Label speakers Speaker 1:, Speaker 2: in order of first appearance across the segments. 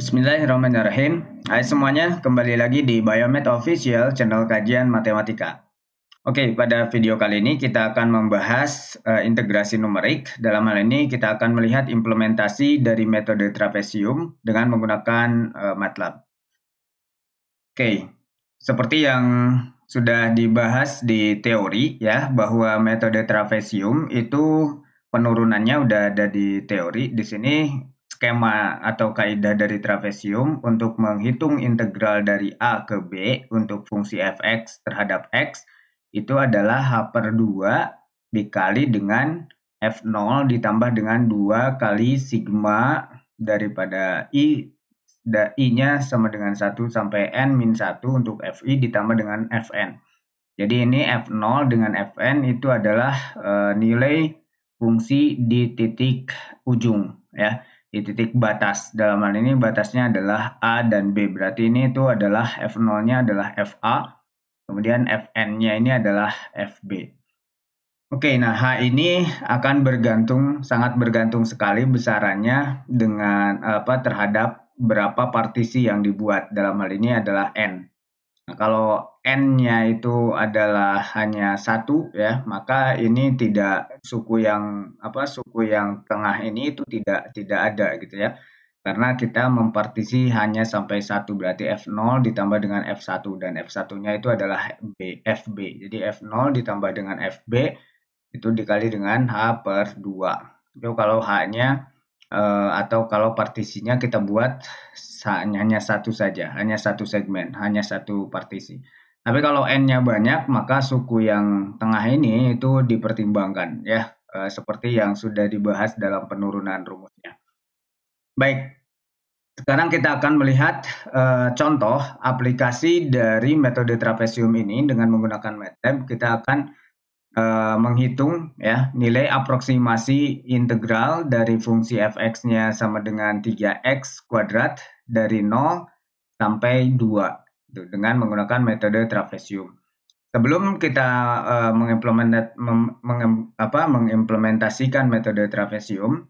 Speaker 1: Bismillahirrahmanirrahim. Hai semuanya, kembali lagi di Biomed Official, channel kajian matematika. Oke, pada video kali ini kita akan membahas integrasi numerik. Dalam hal ini kita akan melihat implementasi dari metode trapesium dengan menggunakan MATLAB. Oke, seperti yang sudah dibahas di teori ya, bahwa metode trapesium itu penurunannya udah ada di teori. Di sini skema atau kaidah dari trapesium untuk menghitung integral dari A ke B untuk fungsi fx terhadap x itu adalah H/2 dikali dengan F0 ditambah dengan 2 kali sigma daripada I-nya sama dengan 1 sampai N-1 untuk Fi ditambah dengan Fn. Jadi ini F0 dengan Fn itu adalah nilai fungsi di titik ujung ya, di titik batas. Dalam hal ini batasnya adalah A dan B. Berarti ini itu adalah F0-nya adalah Fa, kemudian Fn-nya ini adalah Fb. Oke, nah H ini akan sangat bergantung sekali besarannya dengan terhadap berapa partisi yang dibuat. Dalam hal ini adalah N. Nah, kalau N-nya itu adalah hanya 1 ya, maka ini tidak suku yang tengah ini itu tidak ada gitu ya. Karena kita mempartisi hanya sampai 1, berarti F0 ditambah dengan F1 dan F1-nya itu adalah Fb. Jadi F0 ditambah dengan Fb itu dikali dengan H/2. Itu kalau H-nya atau kalau partisinya kita buat hanya satu saja, hanya satu segmen, hanya satu partisi. Tapi kalau N-nya banyak, maka suku yang tengah ini itu dipertimbangkan ya, seperti yang sudah dibahas dalam penurunan rumusnya. Baik, sekarang kita akan melihat contoh aplikasi dari metode trapesium ini dengan menggunakan MATLAB. Kita akan menghitung ya nilai aproksimasi integral dari fungsi fx-nya sama dengan 3x kuadrat dari 0 sampai 2 dengan menggunakan metode trapesium. Sebelum kita mengimplementasikan metode trapesium,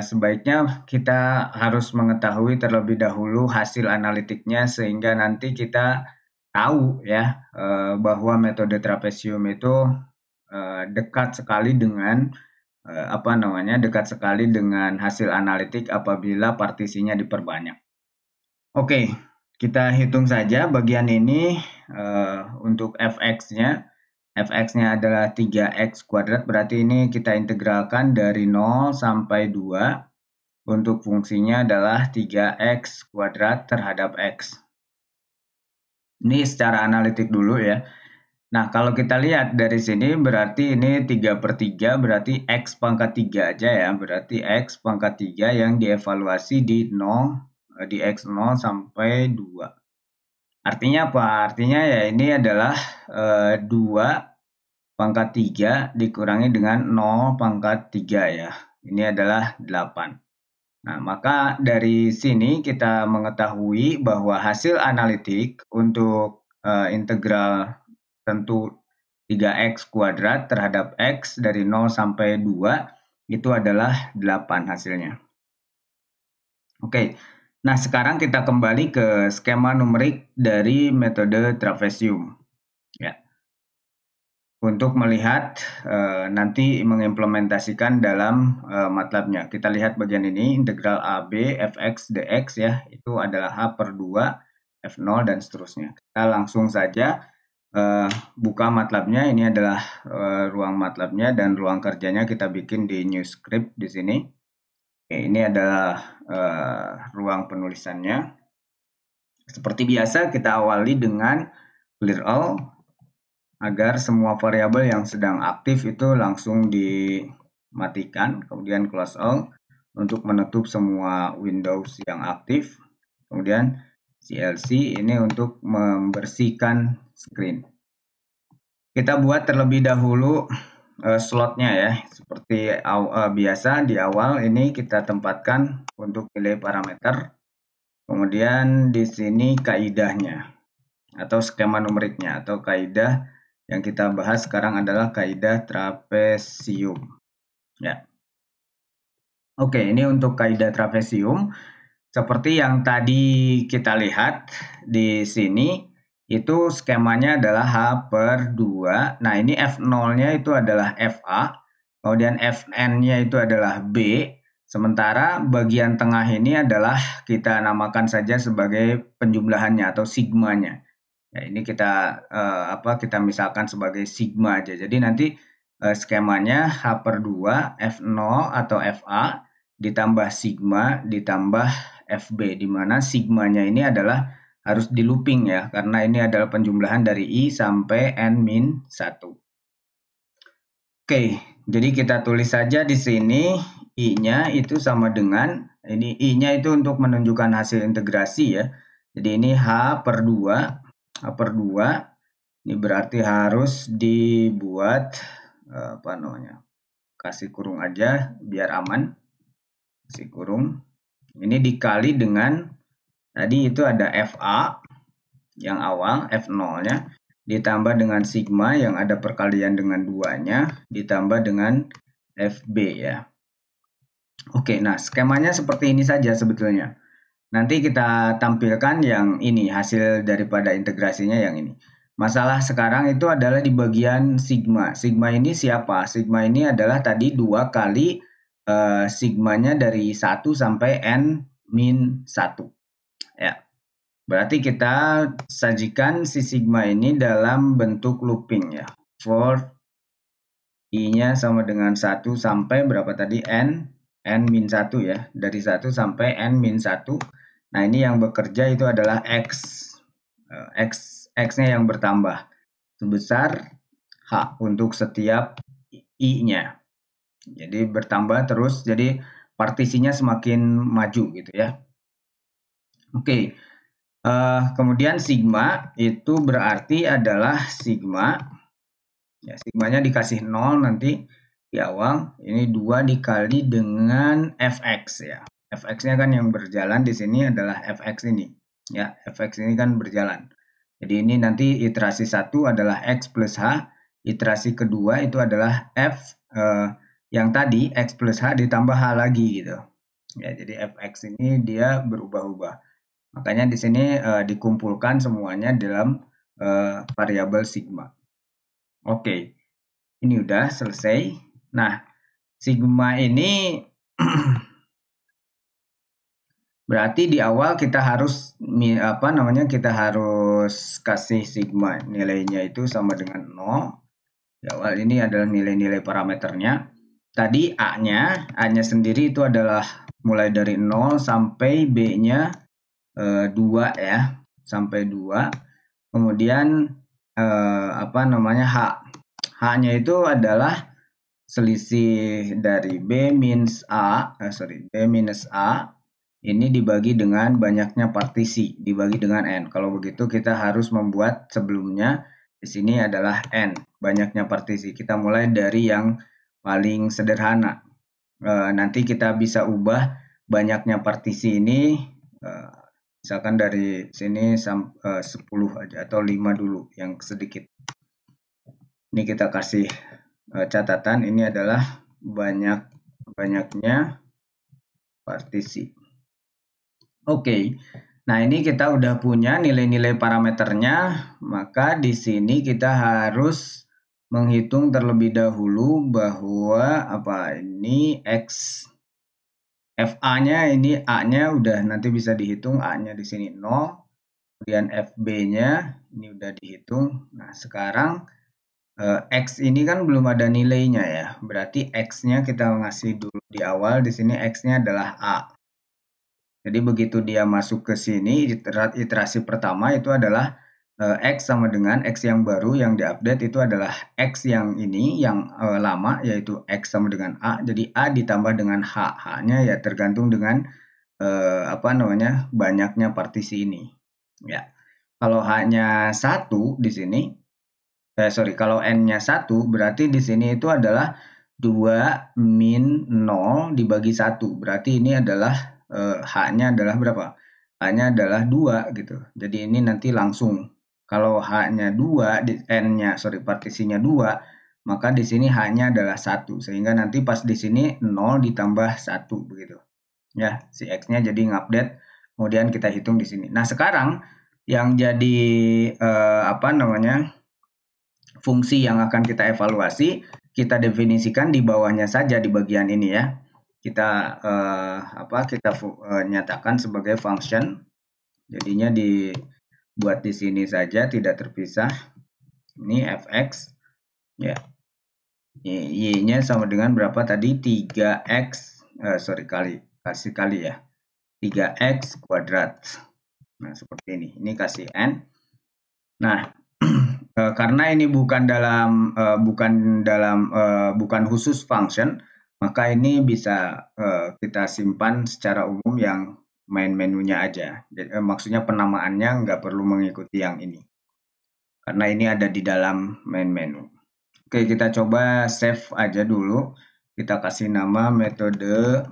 Speaker 1: sebaiknya kita harus mengetahui terlebih dahulu hasil analitiknya sehingga nanti kita tahu ya bahwa metode trapesium itu dekat sekali dengan hasil analitik apabila partisinya diperbanyak. Oke, kita hitung saja bagian ini untuk fx-nya. Fx-nya adalah 3x kuadrat, berarti ini kita integralkan dari 0 sampai 2. Untuk fungsinya adalah 3x kuadrat terhadap x. Ini secara analitik dulu ya. Nah, kalau kita lihat dari sini berarti ini 3/3 berarti x pangkat 3 aja ya. Berarti x pangkat 3 yang dievaluasi di 0, di x0 sampai 2. Artinya apa? Artinya ya ini adalah 2 pangkat 3 dikurangi dengan 0 pangkat 3 ya. Ini adalah 8. Nah, maka dari sini kita mengetahui bahwa hasil analitik untuk integral tentu 3x kuadrat terhadap x dari 0 sampai 2 itu adalah 8 hasilnya. Oke, nah sekarang kita kembali ke skema numerik dari metode trapesium. Ya. Untuk melihat nanti mengimplementasikan dalam MATLAB-nya. Kita lihat bagian ini, integral AB fx dx ya, itu adalah H/2, F0 dan seterusnya. Kita langsung saja buka MATLAB-nya. Ini adalah ruang MATLAB-nya dan ruang kerjanya kita bikin di new script di sini. Oke, ini adalah ruang penulisannya. Seperti biasa kita awali dengan clear all agar semua variabel yang sedang aktif itu langsung dimatikan, kemudian close all untuk menutup semua windows yang aktif. Kemudian CLC ini untuk membersihkan screen. Kita buat terlebih dahulu slotnya ya, seperti biasa di awal ini kita tempatkan untuk nilai parameter. Kemudian di sini kaidahnya atau skema numeriknya atau kaidah yang kita bahas sekarang adalah kaidah trapesium. Ya. Oke, ini untuk kaidah trapesium. seperti yang tadi kita lihat di sini, itu skemanya adalah H/2. Nah, ini F0-nya itu adalah FA, kemudian Fn-nya itu adalah B, sementara bagian tengah ini adalah kita namakan saja sebagai penjumlahannya atau sigmanya. Ya, ini kita misalkan sebagai sigma aja. Jadi nanti skemanya H/2 F0 atau Fa ditambah sigma ditambah Fb, di mana sigmanya ini adalah harus di looping ya, karena ini adalah penjumlahan dari I sampai N-1. Oke, jadi kita tulis saja di sini I-nya itu sama dengan, ini I-nya itu untuk menunjukkan hasil integrasi ya. Jadi ini H/2 ini berarti harus dibuat kasih kurung aja biar aman, kasih kurung. Ini dikali dengan tadi itu ada FA yang awal, F0-nya ditambah dengan sigma yang ada perkalian dengan 2-nya ditambah dengan FB ya. Oke, nah skemanya seperti ini saja sebetulnya. Nanti kita tampilkan yang ini, hasil daripada integrasinya yang ini. Masalah sekarang itu adalah di bagian sigma. Sigma ini siapa? Sigma ini adalah tadi 2 kali sigmanya dari 1 sampai N-1. Ya. Berarti kita sajikan si sigma ini dalam bentuk looping ya. For I-nya sama dengan 1 sampai berapa tadi? N-1 ya. Dari 1 sampai N-1. Nah, ini yang bekerja itu adalah X-nya yang bertambah sebesar H untuk setiap I-nya. Jadi bertambah terus, jadi partisinya semakin maju gitu ya. Oke, kemudian sigma itu berarti adalah sigma, ya sigmanya dikasih 0 nanti di awal, ini 2 dikali dengan Fx ya. Fx-nya kan yang berjalan di sini adalah Fx ini. Ya, Fx ini kan berjalan. Jadi ini nanti iterasi 1 adalah X plus H, iterasi kedua itu adalah F yang tadi X plus H ditambah H lagi gitu. Ya, jadi Fx ini dia berubah-ubah. Makanya di sini dikumpulkan semuanya dalam variabel sigma. Oke, ini udah selesai. Nah, sigma ini berarti di awal kita harus kita harus kasih sigma nilainya itu sama dengan 0. Di awal ini adalah nilai-nilai parameternya. Tadi A-nya sendiri itu adalah mulai dari 0 sampai B-nya 2 ya, sampai 2. Kemudian H. H-nya itu adalah selisih dari B minus A ini dibagi dengan banyaknya partisi, dibagi dengan N. Kalau begitu kita harus membuat sebelumnya di sini adalah N, banyaknya partisi. Kita mulai dari yang paling sederhana. Nanti kita bisa ubah banyaknya partisi ini, misalkan dari sini 10 aja atau 5 dulu yang sedikit. Ini kita kasih catatan, ini adalah banyaknya partisi. Oke, nah ini kita udah punya nilai-nilai parameternya, maka di sini kita harus menghitung terlebih dahulu bahwa ini X FA-nya ini A-nya udah nanti bisa dihitung, A-nya di sini 0, kemudian FB-nya ini udah dihitung. Nah, sekarang X ini kan belum ada nilainya ya, berarti X-nya kita ngasih dulu di awal, di sini X-nya adalah A. Jadi begitu dia masuk ke sini, iterasi pertama itu adalah X sama dengan X yang baru yang diupdate itu adalah X yang ini, yang lama, yaitu X sama dengan A. Jadi A ditambah dengan H. H-nya ya tergantung dengan banyaknya partisi ini. Ya. Kalau H-nya 1 di sini, kalau N-nya 1, berarti di sini itu adalah 2 min 0 dibagi 1. Berarti ini adalah H-nya adalah berapa? H-nya adalah 2 gitu. Jadi ini nanti langsung. Kalau H-nya 2, partisinya 2, maka di sini H-nya adalah 1. Sehingga nanti pas di sini 0 ditambah 1 begitu. ya, si X-nya jadi ngupdate, kemudian kita hitung di sini. Nah, sekarang yang jadi fungsi yang akan kita evaluasi, kita definisikan di bawahnya saja di bagian ini ya. Kita nyatakan sebagai function. Jadinya dibuat di sini saja, tidak terpisah. Ini fx ya. Y-nya sama dengan berapa tadi? 3x kali ya. 3x kuadrat. Nah, seperti ini. Ini kasih n. Nah, karena ini bukan khusus function, maka ini bisa kita simpan secara umum yang main menunya aja. Jadi, maksudnya penamaannya nggak perlu mengikuti yang ini. Karena ini ada di dalam main menu. Oke, kita coba save aja dulu. Kita kasih nama metode,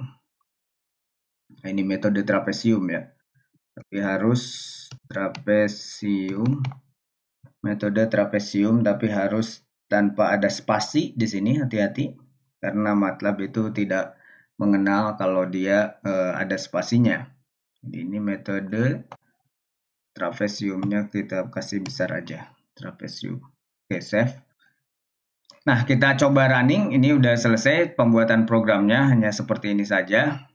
Speaker 1: ini metode trapesium ya. Tapi harus trapesium, metode trapesium, tapi harus tanpa ada spasi di sini, hati-hati. Karena MATLAB itu tidak mengenal kalau dia ada spasinya. Jadi ini metode trapesiumnya kita kasih besar aja, trapesium. Oke, save. Nah, kita coba running. Ini udah selesai pembuatan programnya, hanya seperti ini saja.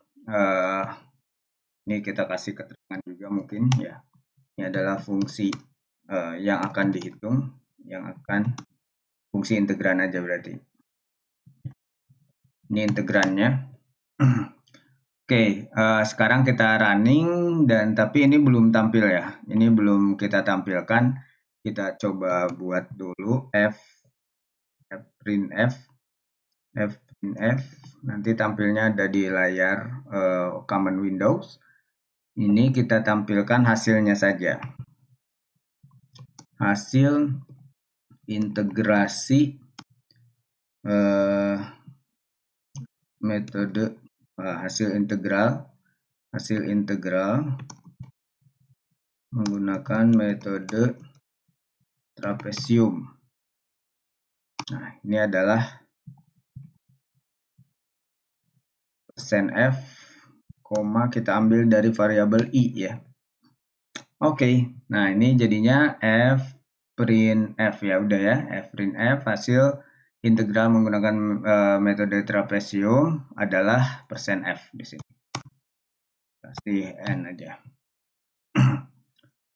Speaker 1: Ini kita kasih keterangan juga mungkin ya. Ini adalah fungsi yang akan dihitung, fungsi integran aja berarti. Ini integrannya. Oke, sekarang kita running tapi ini belum tampil ya. Ini belum kita tampilkan. Kita coba buat dulu printf. Nanti tampilnya ada di layar common Windows. Ini kita tampilkan hasilnya saja. Hasil integrasi metode hasil integral menggunakan metode trapesium. Nah, ini adalah %f, kita ambil dari variabel i ya. Oke, nah ini jadinya f_f ya, udah ya, f_f hasil integral menggunakan metode trapesium adalah %f di sini. Kasih n aja.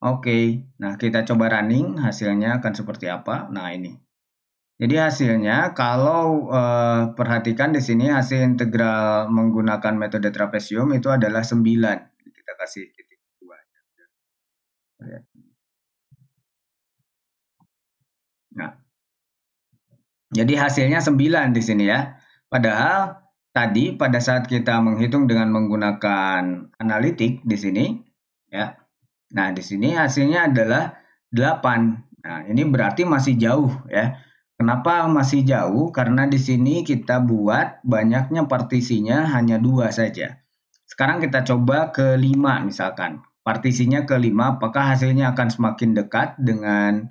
Speaker 1: Oke, nah kita coba running, hasilnya akan seperti apa? Nah ini. Jadi hasilnya kalau perhatikan di sini hasil integral menggunakan metode trapesium itu adalah 9. Kita kasih titik 2. Nah, jadi hasilnya 9 di sini ya. Padahal tadi pada saat kita menghitung dengan menggunakan analitik di sini ya. Nah, di sini hasilnya adalah 8. Nah, ini berarti masih jauh ya. Kenapa masih jauh? Karena di sini kita buat banyaknya partisinya hanya 2 saja. Sekarang kita coba ke 5 misalkan. Partisinya ke 5, apakah hasilnya akan semakin dekat dengan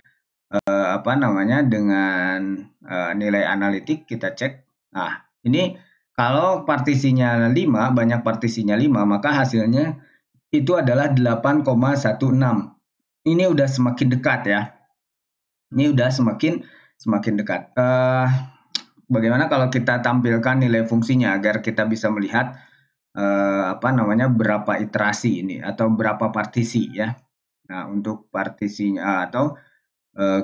Speaker 1: nilai analitik? Kita cek. Nah, ini kalau partisinya 5, banyak partisinya 5, maka hasilnya itu adalah 8,16. Ini udah semakin dekat ya. Ini udah semakin dekat. Bagaimana kalau kita tampilkan nilai fungsinya agar kita bisa melihat berapa iterasi ini atau berapa partisi ya. Nah, untuk partisinya atau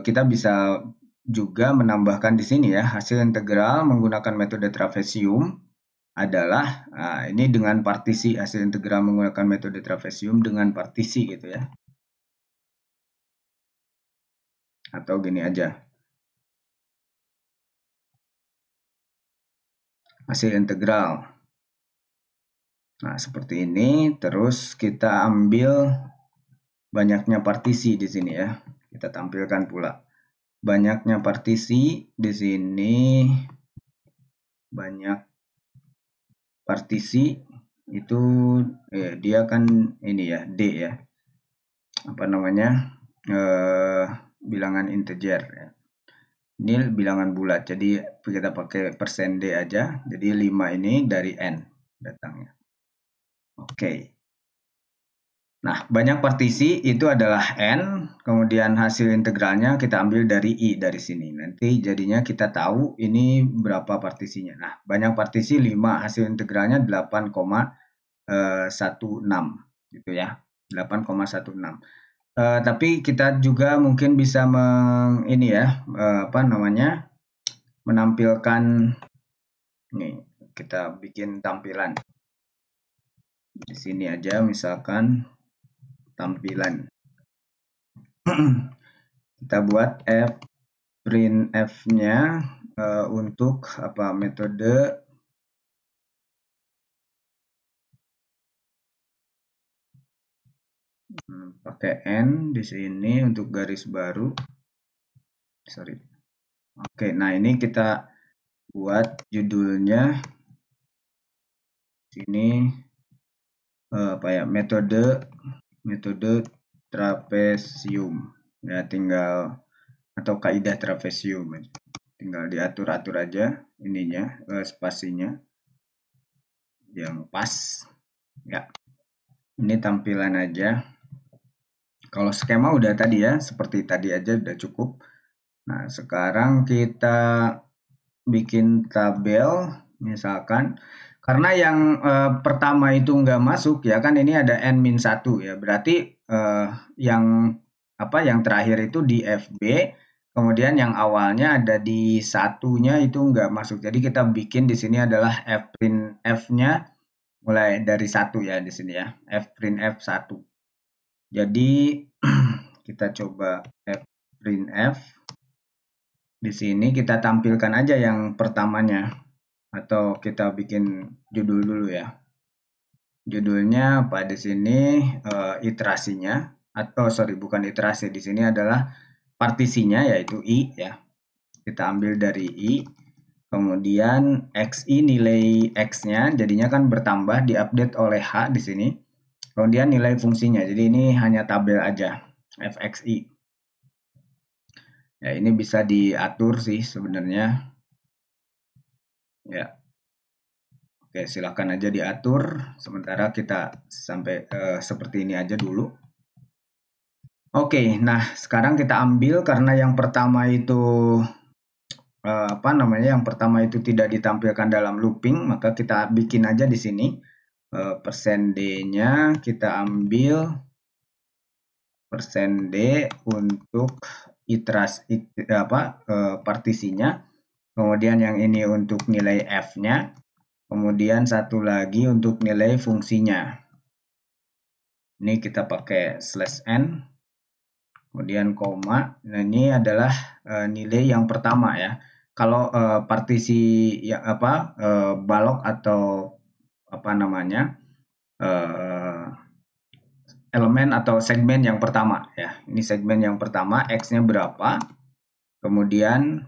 Speaker 1: kita bisa juga menambahkan di sini ya, hasil integral menggunakan metode trapesium adalah ini dengan partisi, hasil integral menggunakan metode trapesium dengan partisi gitu ya. Atau gini aja. Hasil integral. Nah, seperti ini. Terus kita ambil banyaknya partisi di sini ya. Kita tampilkan pula. Banyaknya partisi di sini. Banyak partisi itu dia kan ini ya, D ya. Bilangan integer ya. Ini bilangan bulat, jadi kita pakai %d aja. Jadi 5 ini dari n datangnya. Oke. Nah, banyak partisi itu adalah N, kemudian hasil integralnya kita ambil dari I dari sini. Nanti jadinya kita tahu ini berapa partisinya. Nah, banyak partisi 5, hasil integralnya 8,16 gitu ya. 8,16. Tapi kita juga mungkin bisa ini ya, apa namanya? Menampilkan nih, kita bikin tampilan. Di sini aja misalkan tampilan. Kita buat printf-nya untuk apa metode pakai N di sini untuk garis baru. Sorry. Oke, nah ini kita buat judulnya sini apa ya, metode trapesium ya, tinggal atau kaidah trapesium tinggal diatur-atur aja ininya spasinya yang pas ya. Ini tampilan aja. Kalau skema udah tadi ya, seperti tadi aja udah cukup. Nah, sekarang kita bikin tabel misalkan, karena yang pertama itu nggak masuk ya kan, ini ada n-1 ya, berarti yang terakhir itu di FB, kemudian yang awalnya ada di satunya itu nggak masuk. Jadi kita bikin di sini adalah fprintf-nya mulai dari 1 ya di sini ya, fprintf 1. Jadi kita coba fprintf. Di sini kita tampilkan aja yang pertamanya, atau kita bikin judul dulu ya. Judulnya apa di sini, iterasinya, atau sorry bukan iterasi, di sini adalah partisinya yaitu I ya. Kita ambil dari I, kemudian XI nilai X-nya jadinya kan bertambah, diupdate oleh H di sini. Kemudian nilai fungsinya, jadi ini hanya tabel aja, fxi. Ya, ini bisa diatur sih sebenarnya. Ya. Oke, silakan aja diatur. Sementara kita sampai seperti ini aja dulu. Oke, nah sekarang kita ambil karena yang pertama itu yang pertama itu tidak ditampilkan dalam looping, maka kita bikin aja di sini persen D-nya kita ambil persen D untuk partisinya. Kemudian yang ini untuk nilai F-nya. Kemudian satu lagi untuk nilai fungsinya. Ini kita pakai /n. Kemudian koma. Nah, ini adalah nilai yang pertama ya. Kalau partisi ya balok atau apa namanya? Elemen atau segmen yang pertama ya. Ini segmen yang pertama, X-nya berapa? Kemudian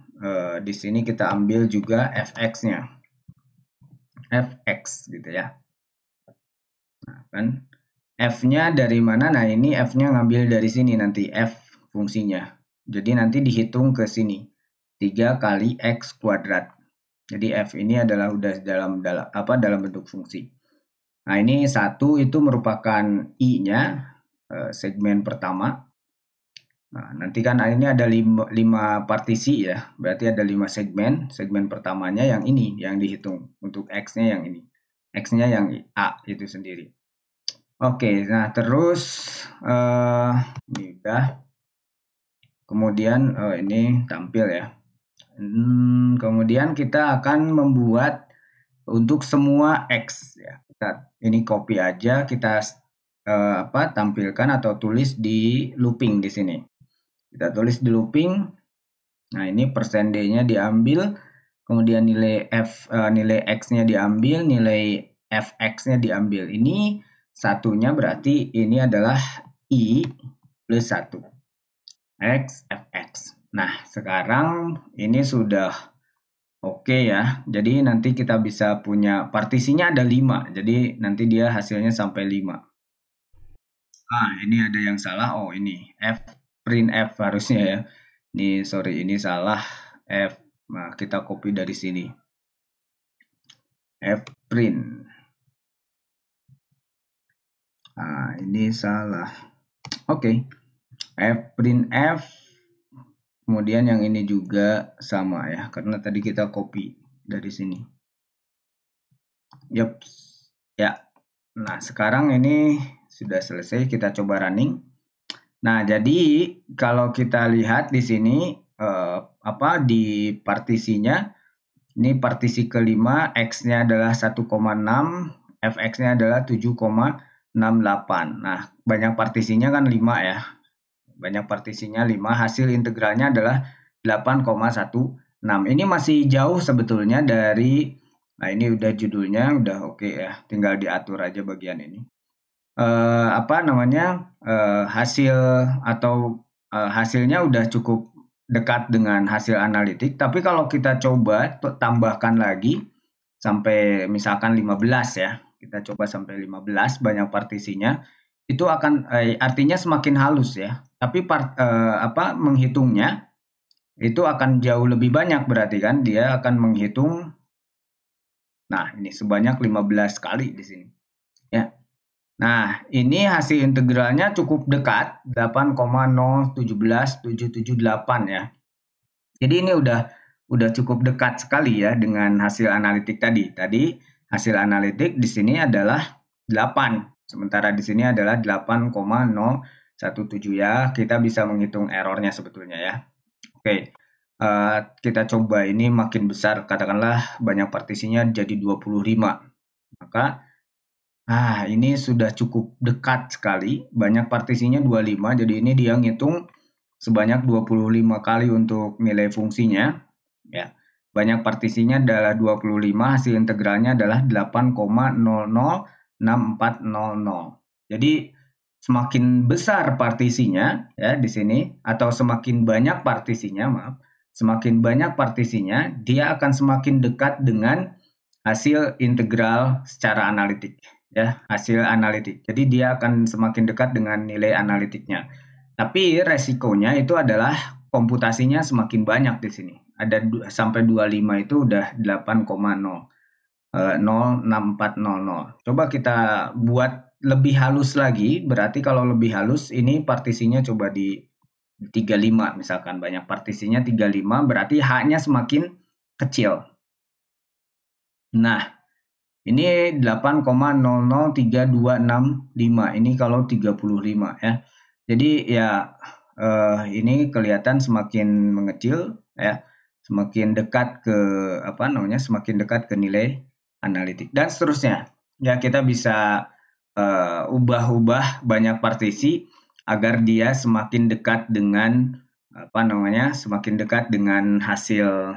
Speaker 1: di sini kita ambil juga fx-nya. Fx gitu ya. Nah, kan F-nya dari mana? Nah, ini F-nya ngambil dari sini nanti, F fungsinya. Jadi nanti dihitung ke sini. 3 kali X kuadrat. Jadi F ini adalah udah dalam bentuk fungsi. Nah, ini 1 itu merupakan I-nya, segmen pertama. Nah, nanti kan ini ada 5 partisi ya, berarti ada 5 segmen. Segmen pertamanya yang ini, yang dihitung. Untuk X-nya yang ini. X-nya yang A itu sendiri. Oke, nah terus ini udah. Kemudian ini tampil ya. Kemudian kita akan membuat untuk semua X ya. Ini copy aja, kita tampilkan atau tulis di looping di sini. Kita tulis di looping. Nah, ini persen D-nya diambil, kemudian nilai nilai X-nya diambil, nilai fx-nya diambil. Ini satunya berarti ini adalah I plus 1. X, fx. Nah, sekarang ini sudah oke ya. Jadi nanti kita bisa punya partisinya ada 5. Jadi nanti dia hasilnya sampai 5. Ini ada yang salah. Oh, ini printf harusnya ya. Ini sorry, ini salah F. Nah, kita copy dari sini. Fprint. Nah, ini salah. Oke. Printf. Kemudian yang ini juga sama ya, karena tadi kita copy dari sini. Yup. Ya. Nah, sekarang ini sudah selesai, kita coba running. Nah, jadi kalau kita lihat di sini di partisinya, ini partisi kelima, X-nya adalah 1,6, Fx-nya adalah 7,68. Nah, banyak partisinya kan 5 ya. Banyak partisinya 5, hasil integralnya adalah 8,16. Ini masih jauh sebetulnya dari, nah ini udah judulnya, udah oke ya, tinggal diatur aja bagian ini. Hasil atau hasilnya udah cukup dekat dengan hasil analitik, tapi kalau kita coba tambahkan lagi sampai misalkan 15 ya, kita coba sampai 15 banyak partisinya, itu akan artinya semakin halus ya. Tapi menghitungnya itu akan jauh lebih banyak, berarti kan dia akan menghitung, nah ini sebanyak 15 kali di sini ya. Nah, ini hasil integralnya cukup dekat, 8,017778 ya. Jadi ini udah cukup dekat sekali ya dengan hasil analitik tadi. Tadi hasil analitik di sini adalah 8, sementara di sini adalah 8,017 ya. Kita bisa menghitung errornya sebetulnya ya. Oke, kita coba ini makin besar, katakanlah banyak partisinya jadi 25. Maka ini sudah cukup dekat sekali, banyak partisinya 25, jadi ini dia ngitung sebanyak 25 kali untuk nilai fungsinya. Ya, banyak partisinya adalah 25, hasil integralnya adalah 8,006400. Jadi semakin besar partisinya ya di sini, atau semakin banyak partisinya, semakin banyak partisinya, dia akan semakin dekat dengan hasil integral secara analitik ya, hasil analitik. Jadi dia akan semakin dekat dengan nilai analitiknya. Tapi resikonya itu adalah komputasinya semakin banyak di sini. Ada sampai 25 itu udah 8,06400. Coba kita buat lebih halus lagi, berarti kalau lebih halus ini partisinya coba di 35 misalkan, banyak partisinya 35, berarti H-nya semakin kecil. Nah, ini 8,003265. Ini kalau 35 ya. Jadi ya ini kelihatan semakin mengecil ya, semakin dekat ke semakin dekat ke nilai analitik dan seterusnya. Ya, kita bisa ubah-ubah banyak partisi agar dia semakin dekat dengan semakin dekat dengan hasil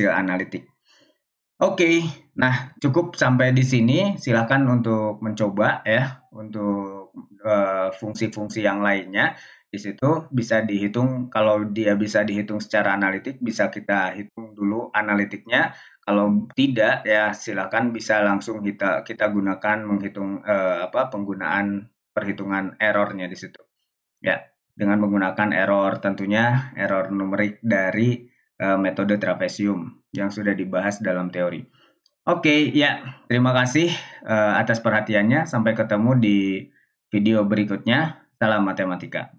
Speaker 1: analitik. Oke, nah cukup sampai di sini. Silakan untuk mencoba ya untuk fungsi-fungsi yang lainnya. Di situ bisa dihitung, kalau dia bisa dihitung secara analitik, bisa kita hitung dulu analitiknya. Kalau tidak ya silakan bisa langsung kita gunakan menghitung penggunaan perhitungan errornya di situ. Ya, dengan menggunakan error, tentunya error numerik dari metode trapesium yang sudah dibahas dalam teori. Oke, ya, terima kasih atas perhatiannya. Sampai ketemu di video berikutnya. Salam matematika.